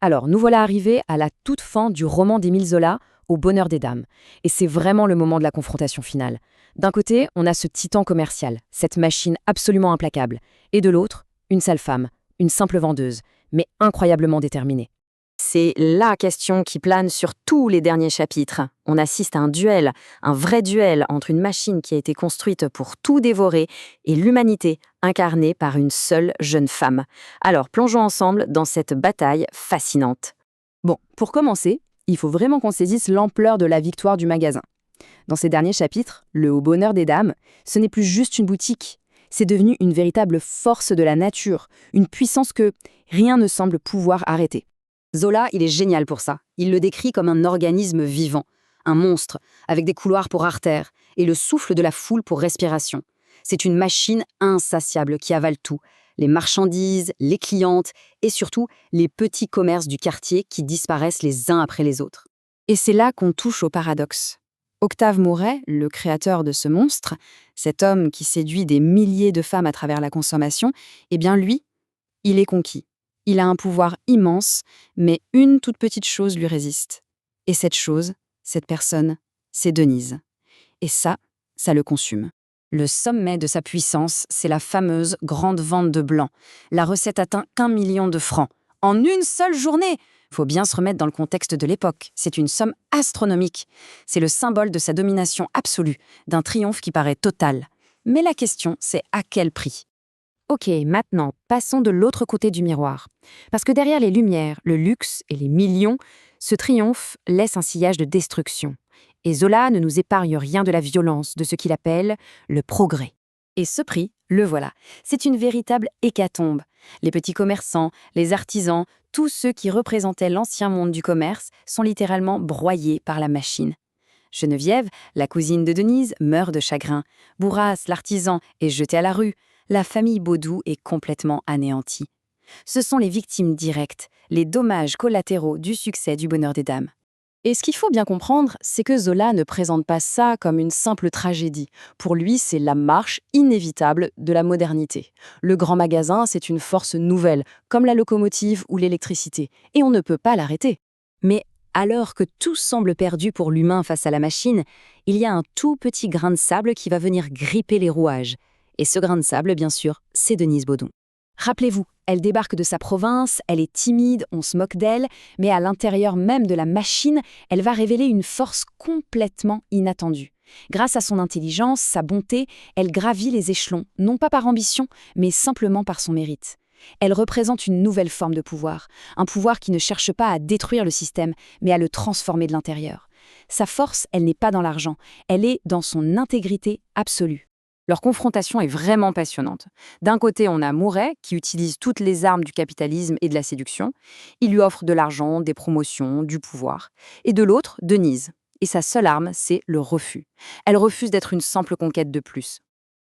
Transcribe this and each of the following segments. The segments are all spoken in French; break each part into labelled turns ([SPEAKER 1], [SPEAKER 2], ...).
[SPEAKER 1] Alors, nous voilà arrivés à la toute fin du roman d'Émile Zola, Au bonheur des dames. Et c'est vraiment le moment de la confrontation finale. D'un côté, on a ce titan commercial, cette machine absolument implacable. Et de l'autre, une sale femme, une simple vendeuse, mais incroyablement déterminée.
[SPEAKER 2] C'est la question qui plane sur tous les derniers chapitres. On assiste à un duel, un vrai duel entre une machine qui a été construite pour tout dévorer et l'humanité incarnée par une seule jeune femme. Alors plongeons ensemble dans cette bataille fascinante.
[SPEAKER 1] Bon, pour commencer, il faut vraiment qu'on saisisse l'ampleur de la victoire du magasin. Dans ces derniers chapitres, le Au bonheur des dames, ce n'est plus juste une boutique. C'est devenu une véritable force de la nature, une puissance que rien ne semble pouvoir arrêter.
[SPEAKER 2] Zola, il est génial pour ça. Il le décrit comme un organisme vivant, un monstre, avec des couloirs pour artères et le souffle de la foule pour respiration. C'est une machine insatiable qui avale tout, les marchandises, les clientes et surtout les petits commerces du quartier qui disparaissent les uns après les autres.
[SPEAKER 1] Et c'est là qu'on touche au paradoxe. Octave Mouret, le créateur de ce monstre, cet homme qui séduit des milliers de femmes à travers la consommation, eh bien lui, il est conquis. Il a un pouvoir immense, mais une toute petite chose lui résiste. Et cette chose, cette personne, c'est Denise. Et ça le consume. Le sommet de sa puissance, c'est la fameuse grande vente de blanc. La recette atteint qu'1 million de francs. En une seule journée! Faut bien se remettre dans le contexte de l'époque. C'est une somme astronomique. C'est le symbole de sa domination absolue, d'un triomphe qui paraît total. Mais la question, c'est à quel prix? Ok, maintenant, passons de l'autre côté du miroir. Parce que derrière les lumières, le luxe et les millions, ce triomphe laisse un sillage de destruction. Et Zola ne nous épargne rien de la violence, de ce qu'il appelle le progrès. Et ce prix, le voilà. C'est une véritable hécatombe. Les petits commerçants, les artisans, tous ceux qui représentaient l'ancien monde du commerce sont littéralement broyés par la machine. Geneviève, la cousine de Denise, meurt de chagrin. Bourras, l'artisan, est jeté à la rue. La famille Baudou est complètement anéantie. Ce sont les victimes directes, les dommages collatéraux du succès du bonheur des dames. Et ce qu'il faut bien comprendre, c'est que Zola ne présente pas ça comme une simple tragédie. Pour lui, c'est la marche inévitable de la modernité. Le grand magasin, c'est une force nouvelle, comme la locomotive ou l'électricité, et on ne peut pas l'arrêter. Mais alors que tout semble perdu pour l'humain face à la machine, il y a un tout petit grain de sable qui va venir gripper les rouages. Et ce grain de sable, bien sûr, c'est Denise Baudon. Rappelez-vous, elle débarque de sa province, elle est timide, on se moque d'elle, mais à l'intérieur même de la machine, elle va révéler une force complètement inattendue. Grâce à son intelligence, sa bonté, elle gravit les échelons, non pas par ambition, mais simplement par son mérite. Elle représente une nouvelle forme de pouvoir, un pouvoir qui ne cherche pas à détruire le système, mais à le transformer de l'intérieur. Sa force, elle n'est pas dans l'argent, elle est dans son intégrité absolue. Leur confrontation est vraiment passionnante. D'un côté, on a Mouret, qui utilise toutes les armes du capitalisme et de la séduction. Il lui offre de l'argent, des promotions, du pouvoir. Et de l'autre, Denise. Et sa seule arme, c'est le refus. Elle refuse d'être une simple conquête de plus.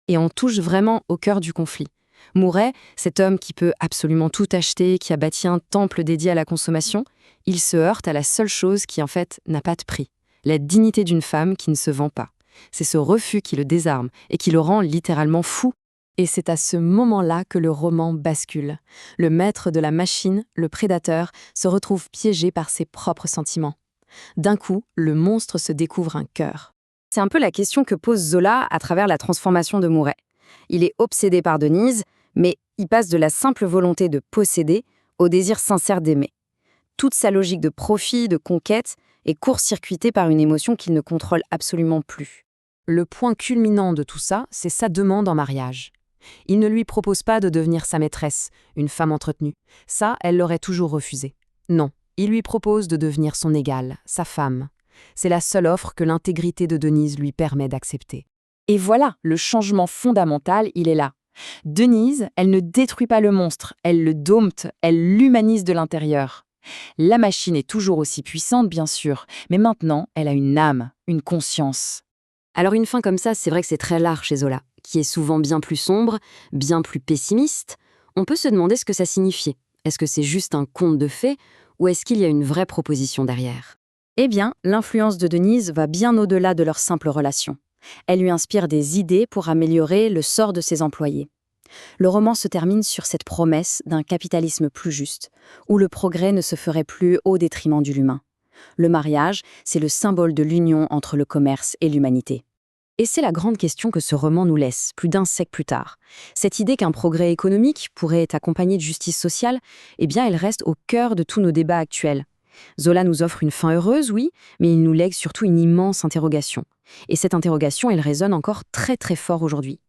[SPEAKER 1] Et on touche vraiment au cœur du conflit. Mouret, cet homme qui peut absolument tout acheter, qui a bâti un temple dédié à la consommation, il se heurte à la seule chose qui, en fait, n'a pas de prix. La dignité d'une femme qui ne se vend pas. C'est ce refus qui le désarme et qui le rend littéralement fou. Et c'est à ce moment-là que le roman bascule. Le maître de la machine, le prédateur, se retrouve piégé par ses propres sentiments. D'un coup, le monstre se découvre un cœur. C'est un peu la question que pose Zola à travers la transformation de Mouret. Il est obsédé par Denise, mais il passe de la simple volonté de posséder au désir sincère d'aimer. Toute sa logique de profit, de conquête, est court-circuitée par une émotion qu'il ne contrôle absolument plus. Le point culminant de tout ça, c'est sa demande en mariage. Il ne lui propose pas de devenir sa maîtresse, une femme entretenue. Ça, elle l'aurait toujours refusé. Non, il lui propose de devenir son égale, sa femme. C'est la seule offre que l'intégrité de Denise lui permet d'accepter. Et voilà, le changement fondamental, il est là. Denise, elle ne détruit pas le monstre, elle le dompte, elle l'humanise de l'intérieur. La machine est toujours aussi puissante, bien sûr, mais maintenant, elle a une âme, une conscience. Alors une fin comme ça, c'est vrai que c'est très rare chez Zola, qui est souvent bien plus sombre, bien plus pessimiste. On peut se demander ce que ça signifiait. Est-ce que c'est juste un conte de fées, ou est-ce qu'il y a une vraie proposition derrière? Eh bien, l'influence de Denise va bien au-delà de leur simple relation. Elle lui inspire des idées pour améliorer le sort de ses employés.
[SPEAKER 2] Le roman se termine sur cette promesse d'un capitalisme plus juste, où le progrès ne se ferait plus au détriment de l'humain. Le mariage, c'est le symbole de l'union entre le commerce et l'humanité. Et c'est la grande question que ce roman nous laisse, plus d'un siècle plus tard. Cette idée qu'un progrès économique pourrait être accompagné de justice sociale, eh bien, elle reste au cœur de tous nos débats actuels. Zola nous offre une fin heureuse, oui, mais il nous lègue surtout une immense interrogation. Et cette interrogation, elle résonne encore très très fort aujourd'hui.